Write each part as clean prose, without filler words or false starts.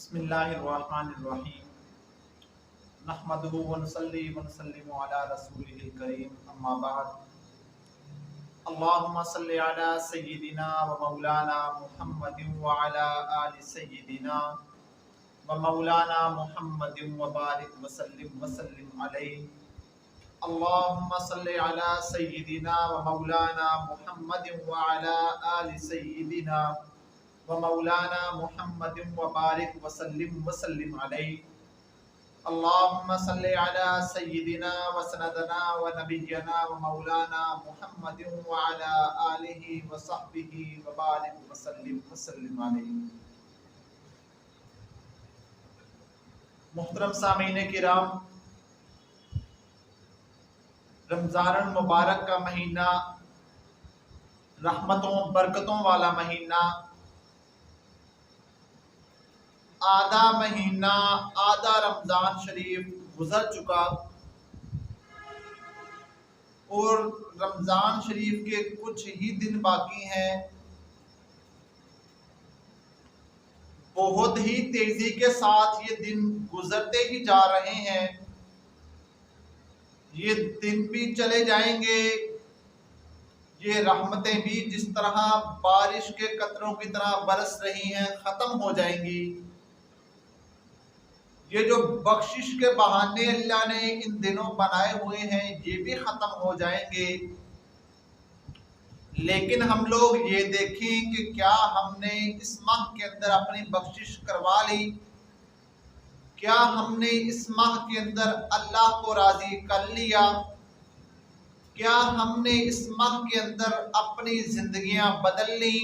بسم اللہ الرحمن الرحیم نحمدہ ونصلی ونسلم علی رسولہ الکریم اما بعد اللہم صلی علی سیدنا و مولانا محمد وعلی آل سیدنا و مولانا محمد وبارک وسلم علیہ اللہم صلی علی سیدنا و مولانا محمد وعلی آل سیدنا و مولانا محمد وبارک وسلم علیہ اللہم صلی علی سیدنا و سندنا و نبینا و مولانا محمد وعلی آلہ و صحبہ وبارک وسلم علیہ۔ محترم سامعین کرام، رمضان المبارک کا مہینہ رحمتوں برکتوں والا مہینہ، آدھا مہینہ آدھا رمضان شریف گزر چکا اور رمضان شریف کے کچھ ہی دن باقی ہیں۔ بہت ہی تیزی کے ساتھ یہ دن گزرتے ہی جا رہے ہیں، یہ دن بھی چلے جائیں گے، یہ رحمتیں بھی جس طرح بارش کے قطروں کی طرح برس رہی ہیں ختم ہو جائیں گی۔ یہ جو بخشش کے بہانے اللہ نے ان دنوں بنائے ہوئے ہیں یہ بھی ختم ہو جائیں گے، لیکن ہم لوگ یہ دیکھیں کہ کیا ہم نے اس ماہ کے اندر اپنی بخشش کروا لی؟ کیا ہم نے اس ماہ کے اندر اللہ کو راضی کر لیا؟ کیا ہم نے اس ماہ کے اندر اپنی زندگیاں بدل لی؟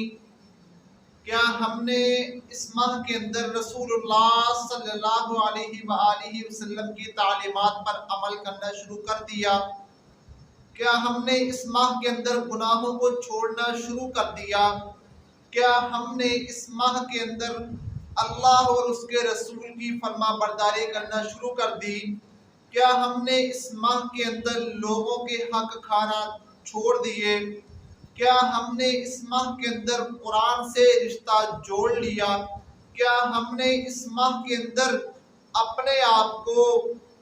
کیا ہم نے اس ماہ کے اندر رسول اللہ صلی اللہ علیہ وآلہ وسلم کی تعلیمات پر عمل کرنا شروع کر دیا؟ کیا ہم نے اس ماہ کے اندر گناہوں کو چھوڑنا شروع کر دیا؟ کیا ہم نے اس ماہ کے اندر اللہ اور اس کے رسول کی فرما برداری کرنا شروع کر دی؟ کیا ہم نے اس ماہ کے اندر لوگوں کے حق کھانا چھوڑ دیے؟ کیا ہم نے اس ماہ کے اندر قرآن سے رشتہ جوڑ لیا؟ کیا ہم نے اس ماہ کے اندر اپنے آپ کو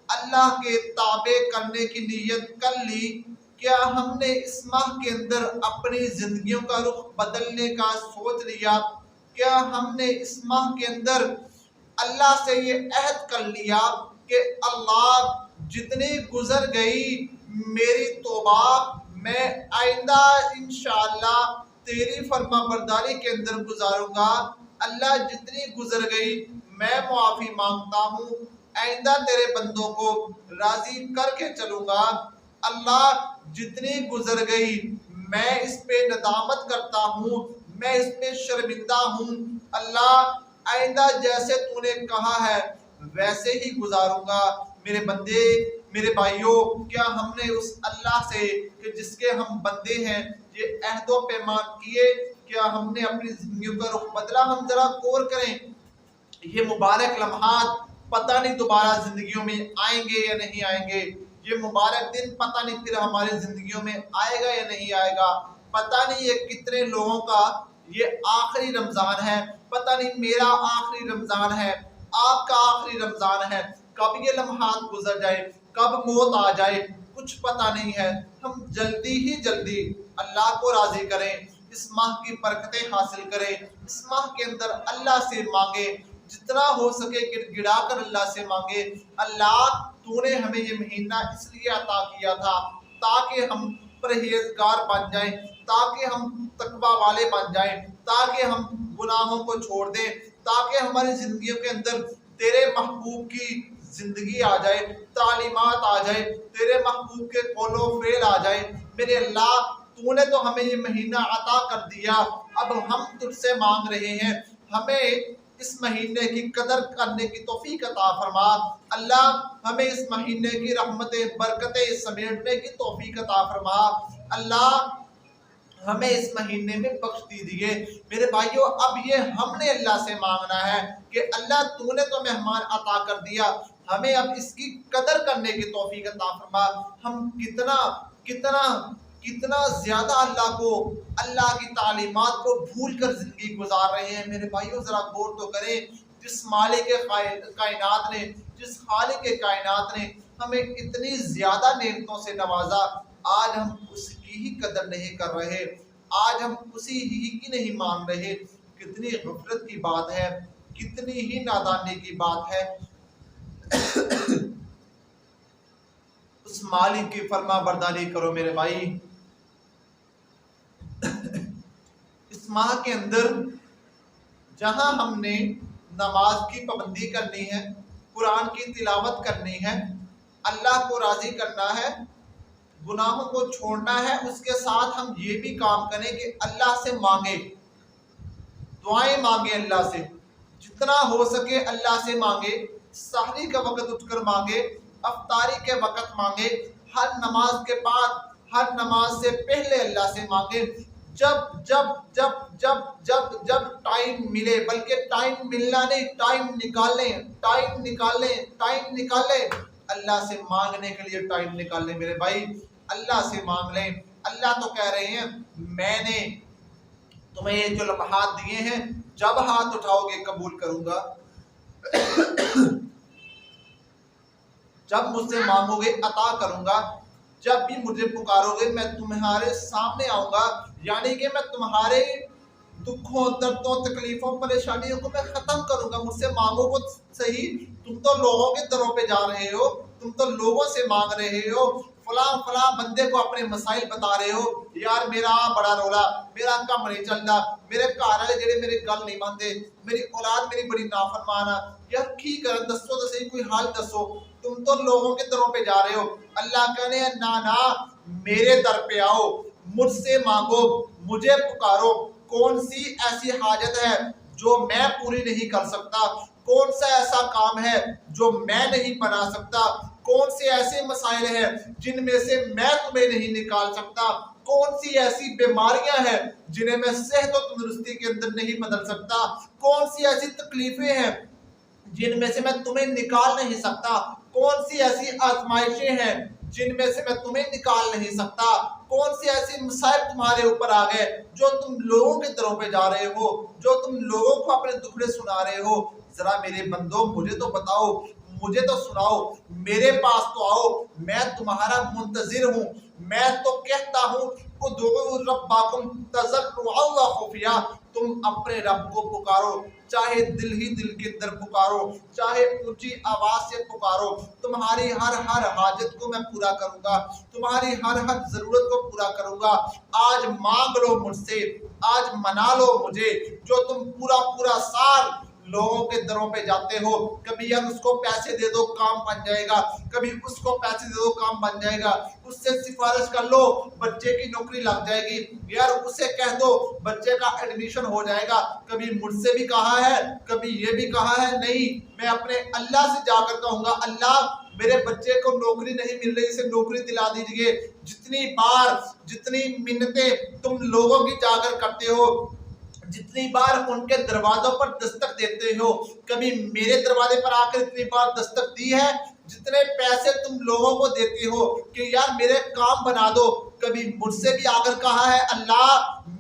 اللہ کے تابع کرنے کی نیت کر لی؟ کیا ہم نے اس ماہ کے اندر اپنی زندگیوں کا رخ بدلنے کا سوچ لیا؟ کیا ہم نے اس ماہ کے اندر اللہ سے یہ عہد کر لیا کہ اللہ جتنی گزر گئی میری توبہ میں آئندہ انشاءاللہ تیری فرما برداری کے اندر گزاروں گا، اللہ جتنی گزر گئی میں معافی مانگتا ہوں، آئندہ تیرے بندوں کو راضی کر کے چلوں گا، اللہ جتنی گزر گئی میں اس پہ ندامت کرتا ہوں، میں اس پہ شرمندہ ہوں، اللہ آئندہ جیسے تو نے کہا ہے ویسے ہی گزاروں گا۔ میرے بندے، میرے بھائیوں، کیا ہم نے اس اللہ سے کہ جس کے ہم بندے ہیں یہ عہد و پیمان کیے؟ کیا ہم نے اپنی زندگیوں کا رخ بدلا؟ ہم ذرا غور کریں، یہ مبارک لمحات پتہ نہیں دوبارہ زندگیوں میں آئیں گے یا نہیں آئیں گے، یہ مبارک دن پتہ نہیں پھر ہماری زندگیوں میں آئے گا یا نہیں آئے گا، پتہ نہیں یہ کتنے لوگوں کا یہ آخری رمضان ہے، پتہ نہیں میرا آخری رمضان ہے، آپ کا آخری رمضان ہے، کب یہ لمحات گزر جائے، کب موت آ جائے کچھ پتہ نہیں ہے۔ ہم جلدی ہی جلدی اللہ کو راضی کریں، اس ماہ کی برکتیں حاصل کریں، اس ماہ کے اندر اللہ سے مانگیں، جتنا ہو سکے گڑ گڑا کر اللہ سے مانگے، اللہ تو نے ہمیں یہ مہینہ اس لیے عطا کیا تھا تاکہ ہم پرہیزگار بن جائیں، تاکہ ہم تقوی والے بن جائیں، تاکہ ہم گناہوں کو چھوڑ دیں، تاکہ ہماری زندگیوں کے اندر تیرے محبوب کی زندگی آ جائے، تعلیمات آ جائے، تیرے محبوب کے قول و فعل آ جائے۔ میرے اللہ تو نے تو ہمیں یہ مہینہ عطا کر دیا، اب ہم تجھ سے مانگ رہے ہیں ہمیں اس مہینے کی قدر کرنے کی توفیق عطا فرما، اللہ ہمیں اس مہینے کی رحمتیں برکتیں سمیٹنے کی توفیق عطا فرما، اللہ ہمیں اس مہینے میں بخش دیجیے۔ میرے بھائیوں، اب یہ ہم نے اللہ سے مانگنا ہے کہ اللہ تو نے تو مہمان عطا کر دیا، ہمیں اب اس کی قدر کرنے کی توفیق عطا فرما۔ ہم کتنا زیادہ اللہ کی تعلیمات کو بھول کر زندگی گزار رہے ہیں۔ میرے بھائیوں ذرا غور تو کریں، جس مالک کائنات نے، جس خالق کائنات نے ہمیں اتنی زیادہ نعمتوں سے نوازا، آج ہم اس کی ہی قدر نہیں کر رہے، آج ہم اسی ہی کی نہیں مان رہے۔ کتنی غفلت کی بات ہے، کتنی ہی نادانی کی بات ہے۔ اس مالک کی فرما برداری کرو میرے بھائی۔ اس ماہ کے اندر جہاں ہم نے نماز کی پابندی کرنی ہے، قرآن کی تلاوت کرنی ہے، اللہ کو راضی کرنا ہے، گناہوں کو چھوڑنا ہے، اس کے ساتھ ہم یہ بھی کام کریں کہ اللہ سے مانگے، دعائیں مانگے، اللہ سے جتنا ہو سکے اللہ سے مانگے، سحری کا وقت اٹھ کر مانگے، افطاری کے وقت مانگے، ہر نماز کے بعد، ہر نماز سے پہلے اللہ سے مانگے، جب جب جب جب جب جب ٹائم ملے، بلکہ ٹائم ملنا نہیں، ٹائم نکالیں، ٹائم نکالیں، ٹائم نکالیں، اللہ سے مانگنے کے لیے ٹائم نکالیں میرے بھائی، اللہ سے مانگ لیں۔ اللہ تو کہہ رہے ہیں میں نے تمہیں یہ جو لمحات دیے ہیں، جب ہاتھ اٹھاؤ گے قبول کروں گا، جب مجھ سے مانگو گے عطا کروں گا، جب بھی مجھے پکارو گے میں تمہارے سامنے آؤں گا، یعنی کہ میں تمہارے دکھوں، دردوں، تکلیفوں، پریشانیوں کو میں ختم کروں گا۔ مجھ سے مانگو کو صحیح، تم تو لوگوں کے دروں پہ جا رہے ہو، تم تو لوگوں سے مانگ رہے ہو، فلاں فلاں بندے کو اپنے مسائل بتا رہے ہو، یار میرا بڑا رولا، میرا کم نہیں چلتا، میرے گھر والے جڑے میرے گل نہیں مانتے، میری اولاد میری بڑی نافرمان ہے، یار کی کرن دسو تو صحیح، کوئی حال دسو، تم تو لوگوں کے دروں پہ جا رہے ہو۔ اللہ کہنے ہیں نا میرے در پہ آؤ، مجھ سے مانگو، مجھے پکارو۔ کون سی ایسی حاجت ہے جو میں پوری نہیں کر سکتا؟ کون سا ایسا کام ہے جو میں نہیں بنا سکتا؟ کون سے ایسے مسائل ہیں جن میں سے میں تمہیں نہیں نکال سکتا؟ کون سی ایسی بیماریاں ہیں جنہیں میں صحت و تندرستی کے اندر نہیں بدل سکتا؟ کون سی ایسی تکلیفیں ہیں جن میں سے میں تمہیں نکال نہیں سکتا؟ کون سی ایسی آزمائشیں ہیں جن میں سے میں تمہیں نکال نہیں سکتا؟ کون سی ایسی مسائل تمہارے اوپر آ گئے جو تم لوگوں کے دروں پہ جا رہے ہو، جو تم لوگوں کو اپنے دکھڑے سنا رہے ہو؟ ذرا میرے بندو مجھے تو بتاؤ، مجھے تو سناؤ، میرے پاس تو آؤ، میں تمہارا منتظر ہوں۔ میں تو کہتا ہوں ادعوا ربکم تضرعا وخفیا، تم اپنے رب کو پکارو، چاہے دل ہی دل کے اندر پکارو، چاہے اونچی آواز سے پکارو، تمہاری ہر حاجت کو میں پورا کروں گا، تمہاری ہر ضرورت کو پورا کروں گا۔ آج مانگ لو مجھ سے، آج منا لو مجھے، جو تم پورا سال لوگوں کے دروں پہ جاتے ہو، کبھی یار اس کو پیسے دے دو کام بن جائے گا، کبھی اس کو پیسے دے دو کام بن جائے گا، اس سے سفارش کر لو بچے کی نوکری لگ جائے گی، یار اسے کہہ دو بچے کا ایڈمیشن ہو جائے گا، کبھی مجھ سے بھی کہا ہے، کبھی یہ بھی کہا ہے، نہیں میں اپنے اللہ سے جا کر کہوں گا اللہ میرے بچے کو نوکری نہیں مل رہی، اسے نوکری دلا دیجئے۔ جتنی بار، جتنی منتیں تم لوگوں کی جا کر کرتے ہو، جتنی بار ان کے دروازوں پر دستک دیتے ہو، کبھی میرے دروازے پر آ کر اتنی بار دستک دی ہے؟ جتنے پیسے تم لوگوں کو دیتے ہو کہ یار میرے کام بنا دو، کبھی مجھ سے بھی آ کر کہا ہے اللہ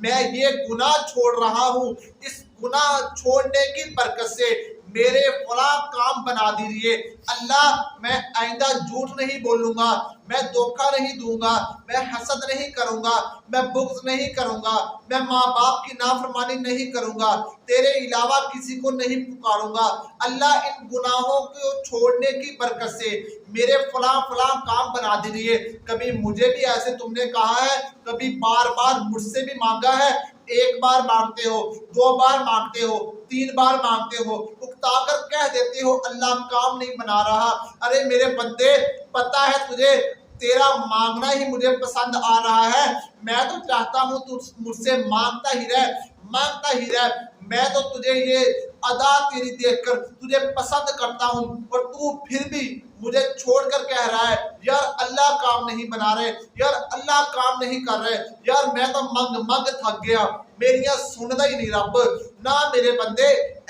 میں یہ گناہ چھوڑ رہا ہوں، اس گناہ چھوڑنے کی برکت سے میرے فلاں کام بنا دیجئے، اللہ میں آئندہ جھوٹ نہیں بولوں گا، میں دھوکہ نہیں دوں گا، میں حسد نہیں کروں گا، میں بغض نہیں کروں گا، میں ماں باپ کی نافرمانی نہیں کروں گا، تیرے علاوہ کسی کو نہیں پکاروں گا، اللہ ان گناہوں کو چھوڑنے کی برکت سے میرے فلاں کام بنا دیجئے۔ کبھی مجھے بھی ایسے تم نے کہا ہے، کبھی بار مجھ سے بھی مانگا ہے، ایک بار مانگتے ہو، دو بار مانگتے ہو، تین بار مانگتے ہو، اکتا کر کہہ دیتے ہو اللہ کام نہیں بنا رہا۔ ارے میرے بندے پتہ ہے تجھے تیرا مانگنا ہی مجھے پسند آ رہا ہے، میں تو چاہتا ہوں تو مجھ سے مانگتا ہی رہ، مانگتا ہی رہ، میں تو تجھے یہ ادا تیری دیکھ کر تجھے پسند کرتا ہوں، اور تو پھر بھی مجھے چھوڑ کر کہہ رہا ہے یار اللہ کام نہیں بنا رہے، یار اللہ کام نہیں کر رہے، یار میں تو مانگ تھک گیا، میریاں سنتا ہی نہیں رب۔ نہ میرے بندے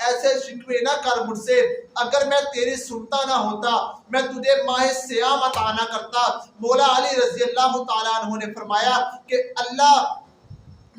ایسے شکوے نہ کر مجھ سے، اگر میں تیری سنتا نہ ہوتا میں تجھے ماہ سیام عطا نہ کرتا۔ مولا علی رضی اللہ تعالیٰ عنہ نے فرمایا کہ اللہ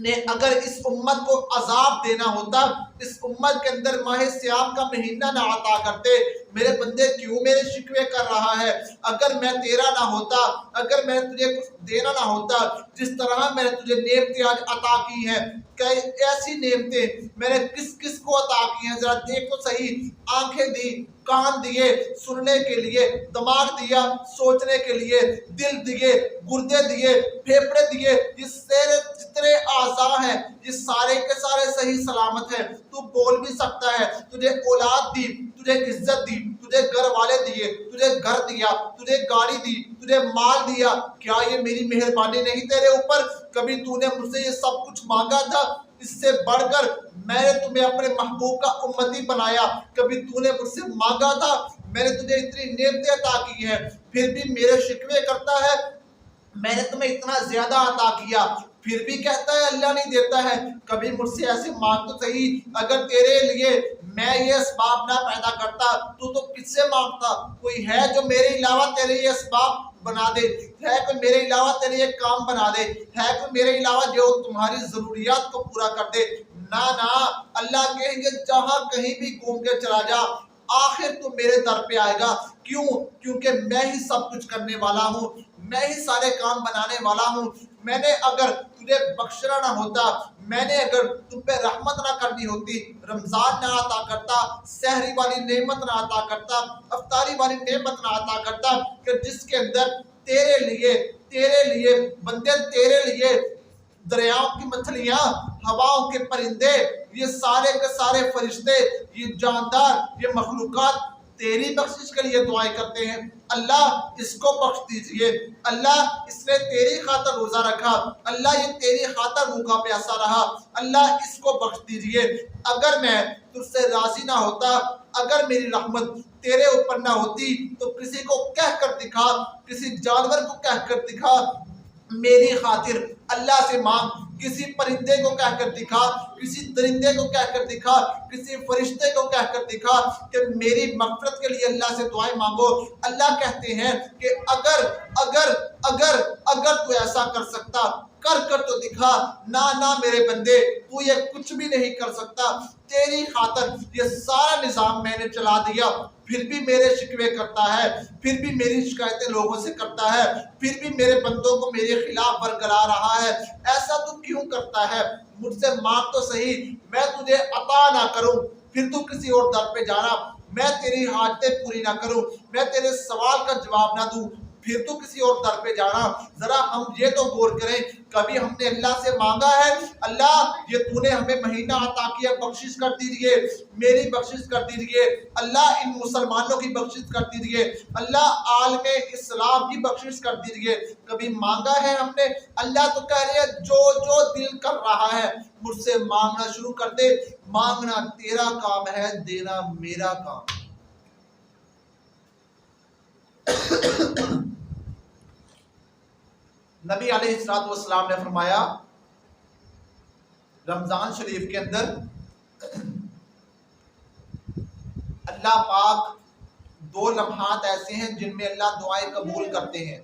نے اگر اس امت کو عذاب دینا ہوتا اس امت کے اندر ماہ سیام کا مہینہ نہ عطا کرتے، میرے بندے کیوں میرے شکوے کر رہا ہے؟ اگر میں تیرا نہ ہوتا، اگر میں تجھے کچھ دینا نہ ہوتا، جس طرح میں نے تجھے نعمتیں آج عطا کی ہیں، ایسی نعمتیں میں نے کس کس کو عطا کی ہیں؟ ذرا دیکھ تو صحیح، آنکھیں دی، کان دیے سننے کے لیے، دماغ دیا سوچنے کے لیے، دل دیے، گردے دیے، پھیپڑے دیے، یہ سارے جتنے اعضاء ہیں یہ سارے کے سارے صحیح سلامت ہیں، تو بول بھی سکتا ہے، تجھے اولاد دی، تجھے عزت دی، تجھے گھر والے دیے، تجھے گھر دیا، تجھے گاڑی دی، تجھے مال دیا، کیا یہ میری مہربانی نہیں تیرے اوپر؟ کبھی تو نے مجھ سے یہ سب کچھ مانگا تھا؟ اس سے بڑھ کر میں نے تمہیں اپنے محبوب کا امتی بنایا، کبھی تو نے مجھ سے مانگا تھا؟ میں نے تجھے اتنی نعمتیں عطا کی ہیں، پھر بھی میرے شکوے کرتا ہے؟ میں نے تمہیں اتنا زیادہ عطا کیا، پھر بھی کہتا ہے اللہ نہیں دیتا ہے؟ کبھی مجھ سے ایسے مانگ تو صحیح، اگر تیرے لیے میں یہ اسباب نہ پیدا کرتا تو کس سے مانگتا؟ کوئی ہے جو میرے علاوہ تیرے یہ اسباب بنا دے؟ ہے کوئی میرے علاوہ تیرے یہ کام بنا دے؟ ہے کوئی میرے علاوہ جو تمہاری ضروریات کو پورا کر دے؟ نہ نہ، اللہ کہیں گے جہاں کہیں بھی گھوم کے چلا جا، آخر تو میرے در پہ آئے گا۔ کیوں؟ کیونکہ میں ہی سب کچھ کرنے والا ہوں، میں ہی سارے کام بنانے والا ہوں۔ میں نے اگر تجھے بخشنا نہ ہوتا، میں نے اگر تم پہ رحمت نہ کرنی ہوتی، رمضان نہ عطا کرتا، سحری والی نعمت نہ عطا کرتا، افطاری والی نعمت نہ عطا کرتا، کہ جس کے اندر تیرے لیے بندے، تیرے لیے دریاؤں کی مچھلیاں، ہواؤں کے پرندے، یہ سارے کے سارے فرشتے، یہ جاندار، یہ مخلوقات تیری بخشش کے لیے دعائیں کرتے ہیں، اللہ اس کو بخش دیجئے، اللہ اس نے تیری خاطر روزہ رکھا، اللہ یہ تیری خاطر بھوکا پیاسا رہا، اللہ اس کو بخش دیجئے۔ اگر میں تجھ سے راضی نہ ہوتا، اگر میری رحمت تیرے اوپر نہ ہوتی، تو کسی کو کہہ کر دکھا، کسی جانور کو کہہ کر دکھا میری خاطر اللہ سے مانگ، کسی پرندے کو کہہ کر دکھا، کسی درندے کو کہہ کر دکھا، کسی فرشتے کو کہہ کر دکھا کہ میری مغفرت کے لیے اللہ سے دعائیں مانگو۔ اللہ کہتے ہیں کہ اگر تو ایسا کر سکتا، کر تو دکھا۔ نہ میرے بندے، تو یہ کچھ بھی نہیں کر سکتا، تیری خاطر یہ سارا نظام میں نے چلا دیا، پھر بھی میرے شکوے کرتا ہے، پھر بھی میری شکایتیں لوگوں سے کرتا ہے، پھر بھی میرے بندوں کو میرے خلاف برگلا رہا ہے۔ ایسا تو کیوں کرتا ہے؟ مجھ سے مانگ تو صحیح، میں تجھے عطا نہ کروں، پھر تو کسی اور در پہ جانا، میں تیری حاجتیں پوری نہ کروں، میں تیرے سوال کا جواب نہ دوں، پھر تو کسی اور در پہ جانا۔ ذرا ہم یہ تو غور کریں، کبھی ہم نے اللہ سے مانگا ہے اللہ یہ تو نے ہمیں مہینہ عطا کیا، بخشش کر دیجئے، میری بخشش کر دیجئے، اللہ ان مسلمانوں کی بخشش کر دیجئے، اللہ عالم اسلام کی بخشش کر دیجئے، کبھی مانگا ہے ہم نے؟ اللہ تو کہہ رہے ہیں جو دل کر رہا ہے مجھ سے مانگنا شروع کر دے، مانگنا تیرا کام ہے، دینا میرا کام۔ نبی علیہ السلام نے فرمایا رمضان شریف کے اندر اللہ پاک 2 لمحات ایسے ہیں جن میں اللہ دعائیں قبول کرتے ہیں،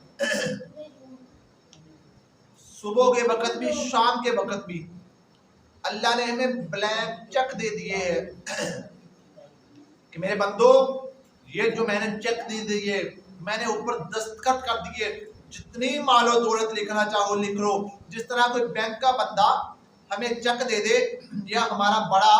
صبح کے وقت بھی، شام کے وقت بھی۔ اللہ نے ہمیں بلینک چیک دے دیے ہیں کہ میرے بندو یہ جو میں نے چیک دے دیے، میں نے اوپر دستخط کر دیے، جتنی مال و دولت لکھنا چاہو لکھ لو۔ جس طرح کوئی بینک کا بندہ ہمیں چیک دے دے، یا ہمارا بڑا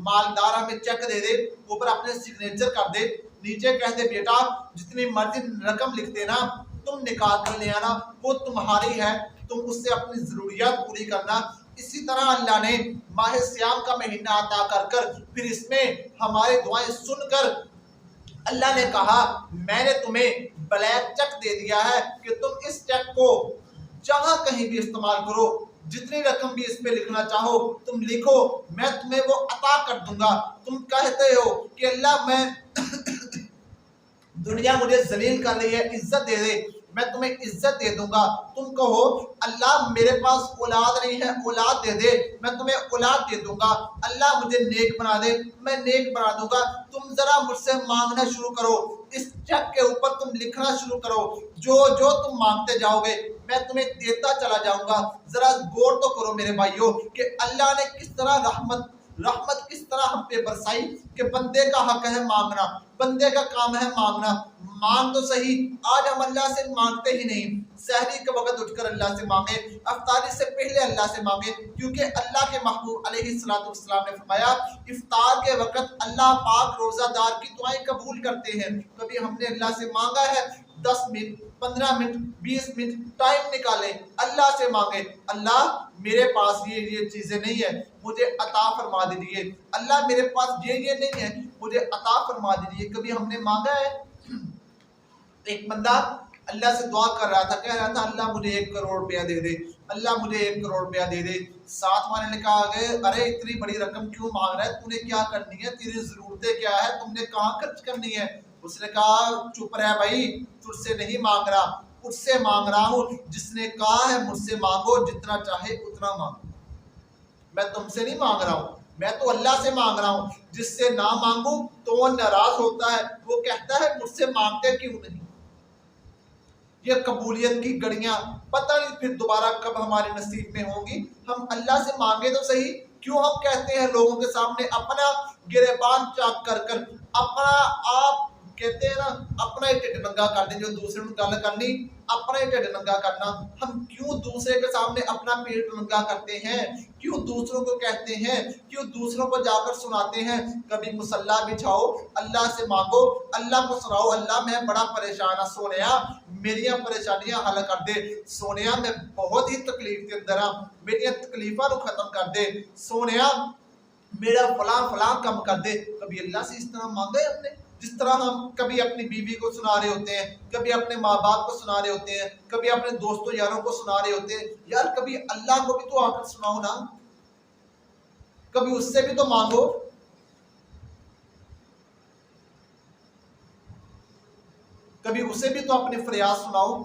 مالدار ہمیں چیک دے دے، اوپر اپنے سگنیچر کر دے، نیچے کہہ دے بیٹا جتنی مرضی رقم لکھ دینا، تم نکال کر لے آنا، وہ تمہاری ہے، تم اس سے اپنی ضروریات پوری کرنا۔ اسی طرح اللہ نے ماہ سیام کا مہینہ عطا کر پھر اس میں ہماری دعائیں سن کر اللہ نے کہا میں نے تمہیں بلینک چیک دے دیا ہے کہ تم اس چیک کو جہاں کہیں بھی استعمال کرو، جتنی رقم بھی اس پہ لکھنا چاہو تم لکھو، میں تمہیں وہ عطا کر دوں گا۔ تم کہتے ہو کہ اللہ میں دنیا مجھے ذلیل کر رہی ہے، عزت دے دے، میں تمہیں عزت دے دوں گا۔ تم کہو اللہ میرے پاس اولاد نہیں ہے، اولاد دے دے، میں تمہیں اولاد دے دوں گا۔ اللہ مجھے نیک بنا دے، میں نیک بنا دوں گا۔ تم ذرا مجھ سے مانگنا شروع کرو، اس چیک کے اوپر تم لکھنا شروع کرو، جو تم مانگتے جاؤ گے میں تمہیں دیتا چلا جاؤں گا۔ ذرا غور تو کرو میرے بھائیو کہ اللہ نے کس طرح رحمت کس طرح ہم پہ برسائی کہ بندے کا حق ہے مانگنا، بندے کا کام ہے مانگنا، مانگ تو صحیح۔ آج ہم اللہ سے مانگتے ہی نہیں، سحری کے وقت اٹھ کر اللہ سے مانگے، افطاری سے پہلے اللہ سے مانگے، کیونکہ اللہ کے محبوب علیہ السلام نے فرمایا افطار کے وقت اللہ پاک روزہ دار کی دعائیں قبول کرتے ہیں۔ کبھی ہم نے اللہ سے مانگا ہے 10 منٹ 15 منٹ 20 منٹ ٹائم نکالیں، اللہ سے مانگے اللہ میرے پاس یہ چیزیں نہیں ہے، مجھے عطا فرما دیجیے، اللہ میرے پاس یہ نہیں ہے، مجھے عطا فرما دیجیے۔ کبھی ہم نے مانگا ہے؟ ایک بندہ اللہ سے دعا کر رہا تھا، کہہ رہا تھا اللہ مجھے 1 کروڑ روپیہ دے دے، اللہ مجھے 1 کروڑ روپیہ دے دے۔ ساتھ والے نے کہا کہ ارے اتنی بڑی رقم کیوں مانگ رہا ہے، تو نے کیا کرنی ہے، تیری ضرورتیں کیا ہے، تم نے کہاں خرچ کرنی ہے؟ اس نے کہا چپ رہ بھائی، تجھ سے نہیں مانگ رہا، اس سے مانگ رہا ہوں جس نے کہا ہے مجھ سے مانگو جتنا چاہے اتنا مانگو۔ میں تم سے نہیں مانگ رہا ہوں، میں تو اللہ سے مانگ رہا ہوں۔ جس سے نہ مانگوں تو وہ ناراض ہوتا ہے، وہ کہتا ہے مجھ سے مانگتے کیوں نہیں۔ یہ قبولیت کی گڑیاں پتہ نہیں پھر دوبارہ کب ہمارے نصیب میں ہوں گی۔ ہم اللہ سے مانگے تو صحیح، کیوں ہم کہتے ہیں لوگوں کے سامنے اپنا گریبان چاک کر کر، اپنا آپ کہتے ہیں نا اپنا ہی ٹھڈ ننگا کر دیں، جو دوسرے نے گل کرنی اپنا ہی ٹھڈ ننگا کرنا۔ ہم کیوں دوسرے کے سامنے اپنا پیٹ ننگا کرتے ہیں، کیوں دوسروں کو کہتے ہیں، کیوں دوسروں کو جا کر سناتے ہیں؟ کبھی مصلی بچھاؤ، اللہ سے مانگو، اللہ کو سناؤ اللہ میں بڑا پریشان ہوں سونیا، میریاں پریشانیاں حل کر دے، سونیا میں بہت ہی تکلیف کے اندر ہوں، میری تکلیفاں کو ختم کر دے، سونیا میرا فلاں فلاں کم کر دے۔ کبھی اللہ سے اس طرح مانگے ہم نے؟ جس طرح ہم کبھی اپنی بیوی کو سنا رہے ہوتے ہیں، کبھی اپنے ماں باپ کو سنا رہے ہوتے ہیں، کبھی اپنے دوستوں یاروں کو سنا رہے ہوتے ہیں، یار کبھی اللہ کو بھی تو آ کر سناؤ نا، کبھی اس سے بھی تو مانگو۔ کبھی اسے بھی تو اپنی فریاد سناؤ۔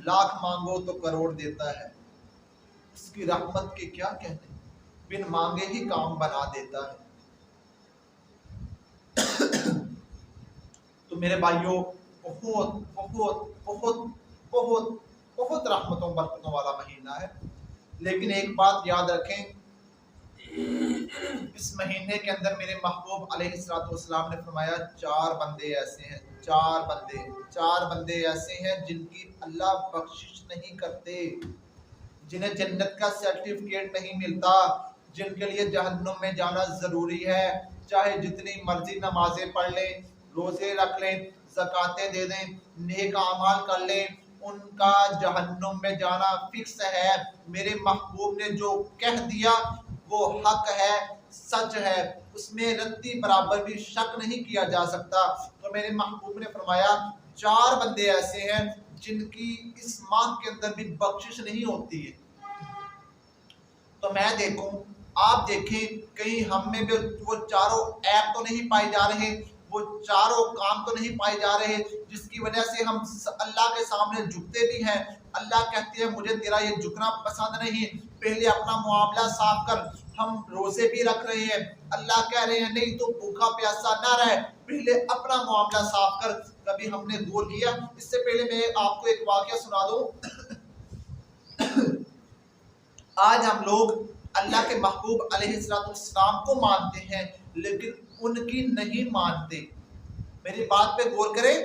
لاکھ مانگو تو کروڑ دیتا ہے، اس کی رحمت کے کیا کہنے، بن مانگے ہی کام بنا دیتا ہے۔ تو میرے بھائیوں بہت بہت بہت بہت بہت رحمتوں برکتوں والا مہینہ ہے، لیکن ایک بات یاد رکھیں، اس مہینے کے اندر میرے محبوب علیہ السلام نے فرمایا 4 بندے ایسے ہیں، 4 بندے ایسے ہیں جن کی اللہ بخشش نہیں کرتے، جنہیں جنت کا سرٹیفکیٹ نہیں ملتا، جن کے لیے جہنم میں جانا ضروری ہے، چاہے جتنی مرضی نمازیں پڑھ لیں، روزے رکھ لیں، زکاتیں دے دیں، نیک اعمال کر لیں، ان کا جہنم میں جانا فکس ہے۔ میرے محبوب نے جو کہہ دیا وہ حق ہے، سچ ہے، اس میں رتی برابر بھی شک نہیں کیا جا سکتا۔ تو میرے محبوب نے فرمایا 4 بندے ایسے ہیں جن کی اس ماہ کے اندر بھی بخشش نہیں ہوتی ہے۔ تو میں دیکھوں، آپ دیکھیں، کہیں ہم میں بھی وہ 4 ایپ تو نہیں پائے جا رہے، وہ 4 کام تو نہیں پائے جا رہے جس کی وجہ سے ہم اللہ کے سامنے جھکتے بھی ہیں۔ اللہ کہتے ہیں مجھے تیرا یہ جھکنا پسند نہیں، پہلے اپنا معاملہ صاف کر۔ ہم روزے بھی رکھ رہے ہیں، اللہ کہہ رہے ہیں نہیں تو بھوکا پیاسا نہ رہ، پہلے اپنا معاملہ صاف کر۔ کبھی ہم نے غور کیا؟ اس سے پہلے میں آپ کو ایک واقعہ سنا دوں۔ آج ہم لوگ اللہ کے محبوب علیہ السلام کو مانتے ہیں لیکن ان کی نہیں مانتے۔ میری بات پہ غور کریں،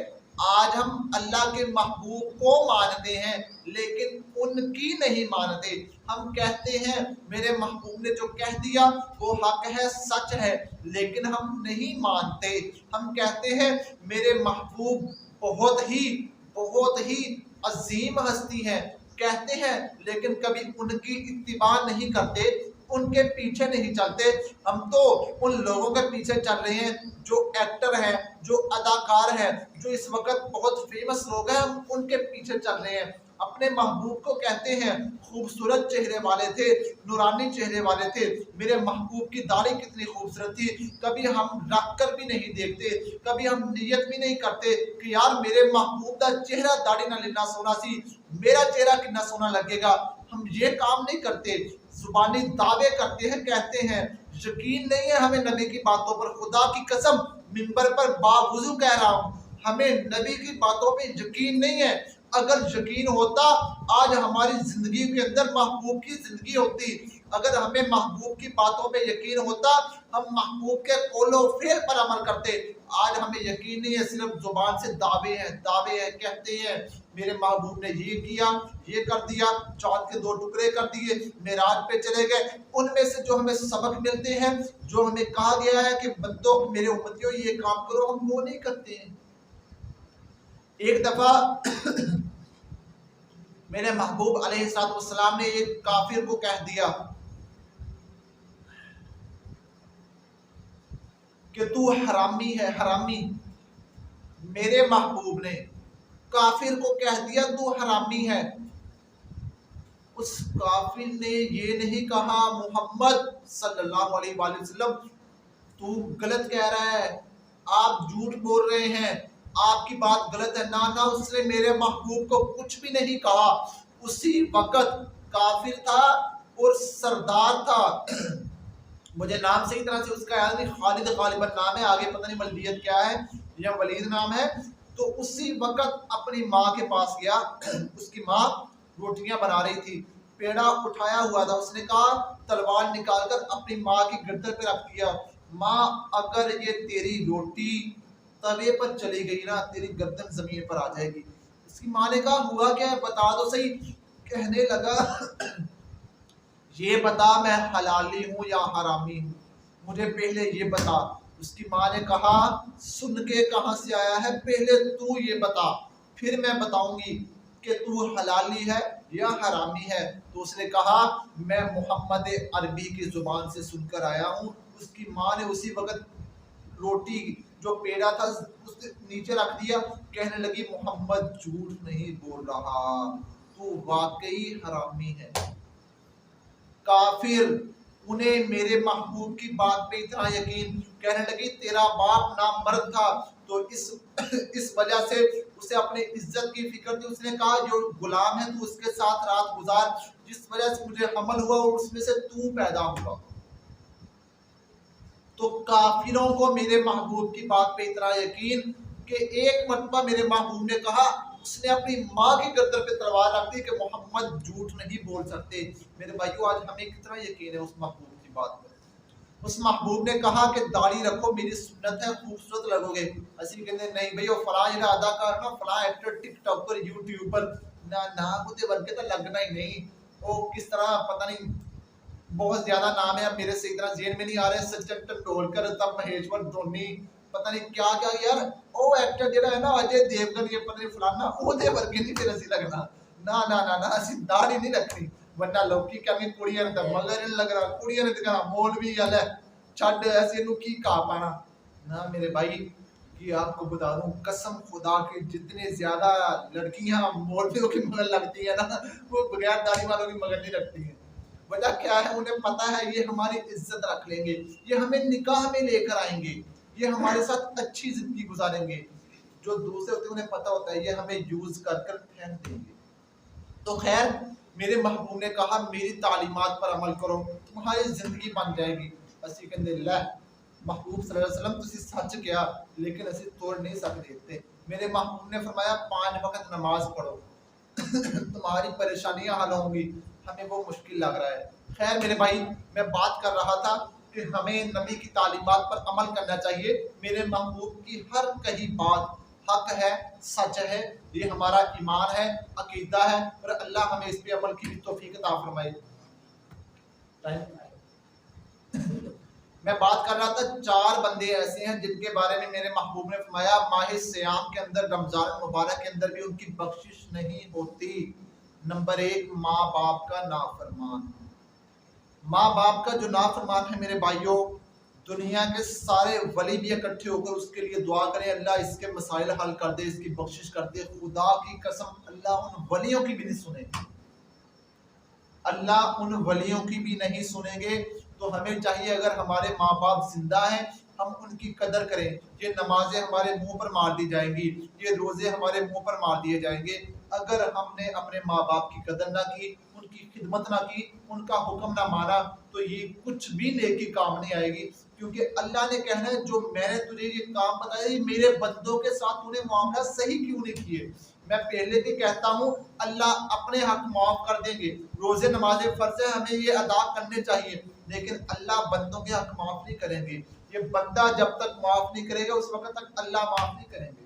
آج ہم اللہ کے محبوب کو مانتے ہیں لیکن ان کی نہیں مانتے۔ ہم کہتے ہیں میرے محبوب نے جو کہہ دیا وہ حق ہے، سچ ہے، لیکن ہم نہیں مانتے۔ ہم کہتے ہیں میرے محبوب بہت ہی عظیم ہستی ہے، کہتے ہیں لیکن کبھی ان کی اتباع نہیں کرتے، ان کے پیچھے نہیں چلتے۔ ہم تو ان لوگوں کے پیچھے چل رہے ہیں جو ایکٹر ہیں، جو اداکار ہیں، جو اس وقت بہت فیمس لوگ ہیں، ہم ان کے پیچھے چل رہے ہیں۔ اپنے محبوب کو کہتے ہیں خوبصورت چہرے والے تھے، نورانی چہرے والے تھے، میرے محبوب کی داڑھی کتنی خوبصورت تھی، کبھی ہم رکھ کر بھی نہیں دیکھتے، کبھی ہم نیت بھی نہیں کرتے کہ یار میرے محبوب کا چہرہ داڑھی نہ لینا سونا سی، میرا چہرہ کتنا سونا لگے گا۔ ہم یہ کام نہیں کرتے، زبانی دعوے کرتے ہیں، کہتے ہیں یقین نہیں ہے ہمیں نبی کی باتوں پر، خدا کی قسم منبر پر باوضو کہہ رہا ہوں، ہمیں نبی کی باتوں پہ یقین نہیں ہے۔ اگر یقین ہوتا آج ہماری زندگی کے اندر محبوب کی زندگی ہوتی، اگر ہمیں محبوب کی باتوں پہ یقین ہوتا ہم محبوب کے قول و فعل پر عمل کرتے. آج ہمیں یقین نہیں ہے, صرف زبان سے دعوے ہیں, کہتے ہیں میرے محبوب نے یہ کیا, یہ کر دیا, چاند کے 2 ٹکڑے کر دیے, معراج پہ چلے گئے. ان میں سے جو ہمیں سبق ملتے ہیں, جو ہمیں کہا گیا ہے کہ بندوں میرے امتیوں یہ کام کرو, ہم وہ نہیں کرتے ہیں. ایک دفعہ میرے محبوب علیہ السلام نے ایک کافر کو کہہ دیا کہ تو حرامی ہے, حرامی. میرے محبوب نے کافر کو کہہ دیا تو حرامی ہے. اس کافر نے یہ نہیں کہا محمد صلی اللہ علیہ وآلہ وسلم تو غلط کہہ رہا ہے, آپ جھوٹ بول رہے ہیں, آپ کی بات غلط ہے. نہ اس نے میرے محبوب کو کچھ بھی نہیں کہا. اسی وقت کافر تھا اور سردار تھا, مجھے نام صحیح طرح سے اس کا یاد نہیں, خالد غالباً نام ہے, آگے پتہ نہیں ملدیت کیا ہے یا ولید نام ہے. تو اسی وقت اپنی ماں کے پاس گیا, اس کی ماں روٹیاں بنا رہی تھی, پیڑا اٹھایا ہوا تھا. اس نے کہا تلوار نکال کر اپنی ماں کی گردن پہ رکھ دیا, ماں اگر یہ تیری روٹی توے پر چلی گئی نا تیری گردن زمین پر آ جائے گی. اس کی ماں نے کہا ہوا کیا ہے بتا دو صحیح. کہنے لگا یہ بتا میں حلالی ہوں یا حرامی ہوں, مجھے پہلے یہ بتا. اس کی ماں نے کہا سن کے کہاں سے آیا ہے, پہلے تو یہ بتا پھر میں بتاؤں گی کہ تو حلالی ہے یا حرامی ہے. تو اس نے کہا میں محمد عربی کی زبان سے سن کر آیا ہوں. اس کی ماں نے اسی وقت روٹی جو پیڑا تھا اس نے نیچے رکھ دیا, کہنے لگی محمد جھوٹ نہیں بول رہا, تو واقعی حرامی ہے. کافر انہیں میرے محبوب کی بات پہ اتنا یقین, کہنے لگی تیرا باپ نامرد تھا تو اس وجہ سے اسے اپنے عزت کی فکر تھی. اس نے کہا جو غلام ہے تو اس کے ساتھ رات گزار, جس وجہ سے مجھے حمل ہوا اور اس میں سے تو پیدا ہوا. تو کافروں کو میرے محبوب کی بات پہ اتنا یقین کہ ایک مرتبہ میرے محبوب نے کہا, اس نے اپنی ماں کی گردن پہ تلوار رکھ دی کہ محمد جھوٹ نہیں بول سکتے. میرے بھائیو آج ہمیں کتنا یقین ہے اس محبوب کی بات پر. اس محبوب نے کہا کہ داڑھی رکھو میری سنت ہے خوبصورت لگو گے. اسی کہتے ہیں نہیں بھائی وہ فلاں اداکار نا فلاں ایکٹر ٹک ٹاک پر یوٹیوب پر نہ وہ ورگے تو لگنا ہی نہیں. وہ کس طرح پتہ نہیں بہت زیادہ نام ہے, اب میرے سے اتنا ذہن میں نہیں آ رہے, سچن ٹنڈولکر, تب مہیشور دھونی, پتہ نہیں کیا کیا یار. وہ ایکٹر جڑا ہے نا اجے دیوگن, یہ پتہ نہیں فلانا وہ دے ورگے نہیں پھر اسی لگنا. نہ اسی داڑھی نہیں رکھنی ورنہ لوکی کہیں کڑیاں نے مگر نہیں لگ رہا, کڑیاں نے کہنا مولوی گل ہے چھڈ ایسے نو کی کہا پانا. نہ میرے بھائی یہ آپ کو بتا دوں قسم خدا کے جتنے زیادہ لڑکیاں مولویوں کی مگر لگتی ہیں نا وہ بغیر داڑھی والوں کی مگر نہیں رکھتی ہیں. وجہ کیا ہے, انہیں پتا ہے یہ ہماری عزت رکھ لیں گے, یہ ہمیں نکاح میں لے کر آئیں گے, یہ ہمارے ساتھ اچھی زندگی گزاریں گے. جو دوسرے ہوتے ہیں انہیں پتا ہوتا ہے یہ ہمیں یوز کر کر پھینک دیں گے. تو خیر میرے محبوب نے کہا میری تعلیمات پر عمل کرو تمہاری زندگی بن جائے گی. اسی کے اندر لہ محبوب صلی اللہ علیہ وسلم تسی سچ کیا لیکن اسی توڑ نہیں سکتے. میرے محبوب نے فرمایا 5 وقت نماز پڑھو تمہاری پریشانیاں حل ہوں گی. ہمیں وہ مشکل لگ رہا ہے. خیر میرے بھائی میں بات کر رہا تھا کہ ہمیں نبی کی تعلیمات پر عمل کرنا چاہیے. میرے محبوب کی ہر کہی بات حق ہے, سچ ہے, یہ ہمارا ایمان ہے, عقیدہ ہے, اور اللہ ہمیں اس پہ عمل کی توفیق عطا فرمائے. میں بات کر رہا تھا 4 بندے ایسے ہیں جن کے بارے میں میرے محبوب نے فرمایا ماہ سیام کے اندر رمضان مبارک کے اندر بھی ان کی بخشش نہیں ہوتی. نمبر 1 ماں باپ کا نافرمان. ماں باپ کا جو نافرمان ہے میرے بھائیوں, دنیا کے سارے ولی بھی اکٹھے ہو کر اس کے لیے دعا کریں اللہ اس کے مسائل حل کر دے, اس کی بخشش کر دے, خدا کی قسم اللہ ان ولیوں کی بھی نہیں سنے, اللہ ان ولیوں کی بھی نہیں سنیں گے. تو ہمیں چاہیے اگر ہمارے ماں باپ زندہ ہیں ہم ان کی قدر کریں. یہ نمازیں ہمارے منہ پر مار دی جائیں گی, یہ روزے ہمارے منہ پر مار دیے جائیں گے. اگر ہم نے اپنے ماں باپ کی قدر نہ کی, ان کی خدمت نہ کی, ان کا حکم نہ مانا, تو یہ کچھ بھی نیکی کام نہیں آئے گی. کیونکہ اللہ نے کہنا ہے جو میں نے تجھے یہ کام بتایا یہ میرے بندوں کے ساتھ تو نے معاملہ صحیح کیوں نہیں کیے, میں پہلے بھی کہتا ہوں اللہ اپنے حق معاف کر دیں گے، روزے نماز فرض ہے ہمیں یہ ادا کرنے چاہیے، لیکن اللہ بندوں کے حق معاف نہیں کریں گے۔ یہ بندہ جب تک معاف نہیں کرے گا اس وقت تک اللہ معاف نہیں کریں گے۔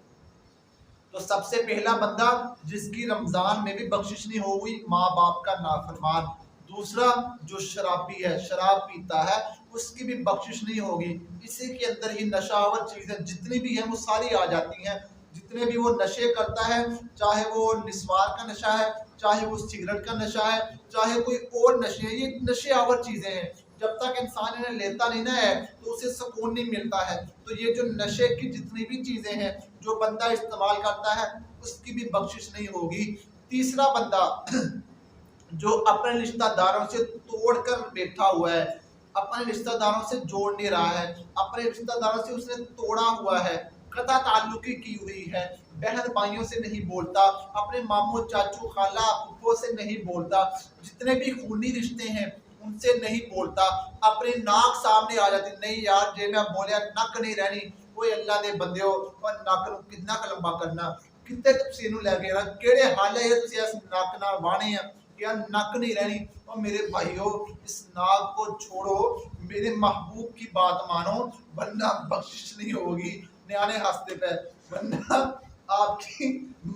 تو سب سے پہلا بندہ جس کی رمضان میں بھی بخشش نہیں ہوئی، ماں باپ کا نافرمان۔ دوسرا جو شرابی ہے، شراب پیتا ہے، اس کی بھی بخشش نہیں ہوگی۔ اسی کے اندر ہی نشاور چیزیں جتنی بھی ہیں وہ ساری آ جاتی ہیں۔ جتنے بھی وہ نشے کرتا ہے، چاہے وہ نسوار کا نشہ ہے، چاہے وہ سگریٹ کا نشہ ہے، چاہے کوئی اور نشے ہیں، یہ نشے آور چیزیں ہیں۔ جب تک انسان انہیں لیتا نہیں نہ ہے تو اسے سکون نہیں ملتا ہے۔ تو یہ جو نشے کی جتنی بھی چیزیں ہیں جو بندہ استعمال کرتا ہے اس کی بھی بخشش نہیں ہوگی۔ تیسرا بندہ جو اپنے رشتہ داروں سے توڑ کر بیٹھا ہوا ہے، اپنے رشتہ داروں سے جوڑ نہیں رہا ہے، اپنے رشتہ داروں سے اس نے توڑا ہوا ہے، قطع تعلقی کی ہوئی ہے، بہن بھائیوں سے نہیں بولتا، اپنے ماموں چاچو خالہ پھپھو سے نہیں بولتا، جتنے بھی خونی رشتے ہیں ان سے نہیں بولتا، اپنی ناک سامنے آ جاتی، نہیں یار جے میں بولیا نک نہیں رہنی، کوئی اللہ دے بندے ہو اور نک کتنا لمبا کرنا، کتنے تسی نو لے کے نا کیڑے حال ہے تسی اس نک نال وانے ہیں، یا نک نہیں رہنی۔ اور میرے بھائیو اس ناک کو چھوڑو، میرے محبوب کی بات مانو ورنہ بخشش نہیں ہوگی، نیانے ہاستے پہ، ورنہ آپ کی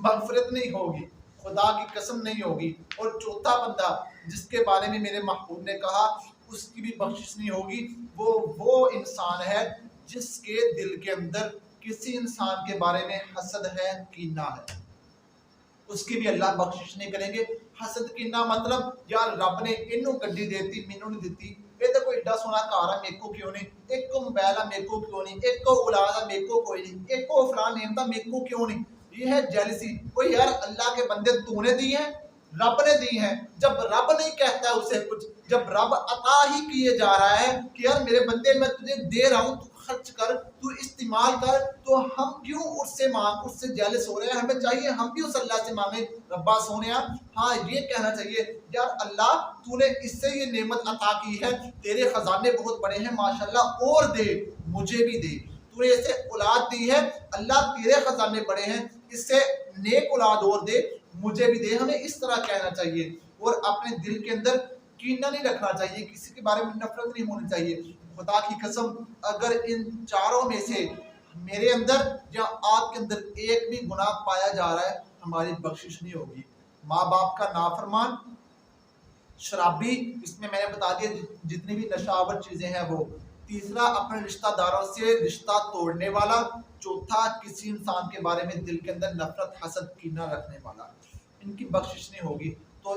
مغفرت نہیں ہوگی، خدا کی قسم نہیں ہوگی۔ اور چوتھا بندہ جس کے بارے میں میرے محبوب نے کہا اس کی بھی بخشش نہیں ہوگی، وہ انسان ہے جس کے دل کے اندر کسی انسان کے بارے میں حسد ہے، کینہ ہے، اس کی بھی اللہ بخشش نہیں کریں گے۔ حسد کینہ مطلب یار رب نے انہوں گڈی دیتی مینوں نہیں دیتی، یہ تو کوئی ایڈا سونا گھر ہے میرے کو کیوں نہیں، ایک کو موبائل ہے میرے کو کیوں نہیں، ایک کو اولاد ہے میرے کو کوئی نہیں، ایک کو فلاں نعمت ہے میرے کو کیوں نہیں، یہ ہے جیلسی۔ کوئی یار اللہ کے بندے تو نے دی ہیں، رب نے دی ہیں، جب رب نہیں کہتا ہے اسے کچھ، جب رب عطا ہی کیے جا رہا ہے کہ یار میرے بندے میں تجھے دے رہا ہوں تو خرچ کر، تو استعمال کر، تو ہم کیوں اس سے مانگ، اس سے جیلس ہو رہے ہیں؟ ہمیں چاہیے ہم بھی اس اللہ سے مانگیں، ربا سونیا ہاں یہ کہنا چاہیے یار اللہ تو نے اس سے یہ نعمت عطا کی ہے، تیرے خزانے بہت بڑے ہیں ماشاءاللہ، اور دے مجھے بھی دے، تو نے اسے اولاد دی ہے اللہ تیرے خزانے بڑے ہیں، اس سے نیک اولاد اور دے مجھے بھی دے۔ ہمیں اس طرح کہنا چاہیے اور اپنے دل کے اندر کینہ نہیں رکھنا چاہیے، کسی کے بارے میں نفرت نہیں ہونی چاہیے۔ خدا کی قسم اگر ان چاروں میں سے میرے اندر یا آپ کے اندر ایک بھی گناہ پایا جا رہا ہے ہماری بخشش نہیں ہوگی۔ ماں باپ کا نافرمان، شرابی، اس میں نے بتا دیا جتنی بھی نشاور چیزیں ہیں وہ، تیسرا اپنے رشتہ داروں سے رشتہ توڑنے والا، چوتھا کسی انسان کے بارے میں دل کے اندر نفرت حسد کینہ رکھنے والا، ان کی بخشش نہیں ہوگی۔ تو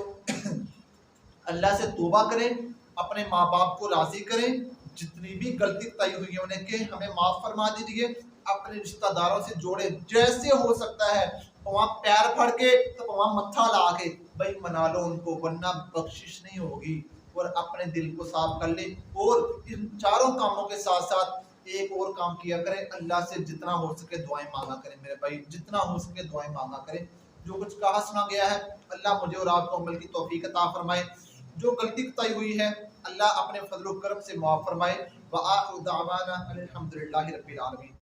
اللہ سے توبہ کریں، اپنے ماں باپ کو راضی کریں، جتنی بھی غلطی طے ہوئی ہے انہیں کہ ہمیں معاف فرما دیجیے، اپنے رشتہ داروں سے جوڑے جیسے ہو سکتا ہے، وہاں پیر پھڑ کے تو وہاں متھا لا کے بھائی منا لو ان کو، ورنہ بخشش نہیں ہوگی۔ اور اپنے دل کو صاف کر لیں، اور ان چاروں کاموں کے ساتھ ساتھ ایک اور کام کیا کریں، اللہ سے جتنا ہو سکے دعائیں مانگا کریں میرے بھائی، جتنا ہو سکے دعائیں مانگا کریں۔ جو کچھ کہا سنا گیا ہے اللہ مجھے اور آپ کو عمل کی توفیق عطا فرمائے، جو غلطی طے ہوئی ہے اللہ اپنے فضل و کرم سے معاف فرمائے۔ وآخر دعوانا الحمدللہ رب العالمین۔